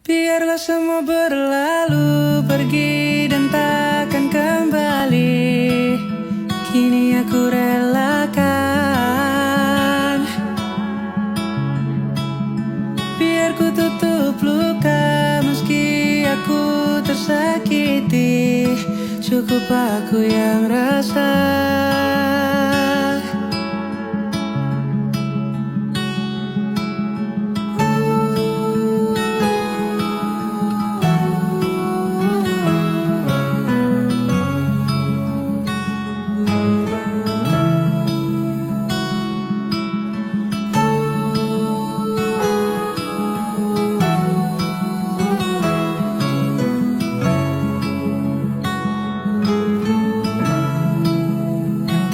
Biarlah semua berlalu, pergi dan takkan kembali. Kini aku relakan. Biar ku tutup luka, meski aku tersakiti. Cukup aku yang rasa.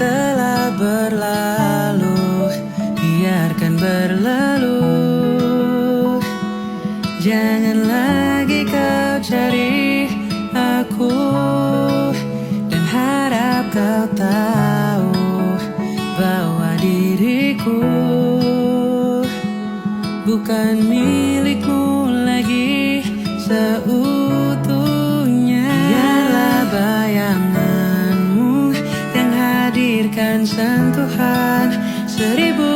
Telah berlalu, biarkan berlalu. Jangan lagi kau cari aku, dan harap kau tahu bahwa diriku bukan milikmu lagi seutuhnya. Biarlah bayanganmu hadirkan sentuhan 1000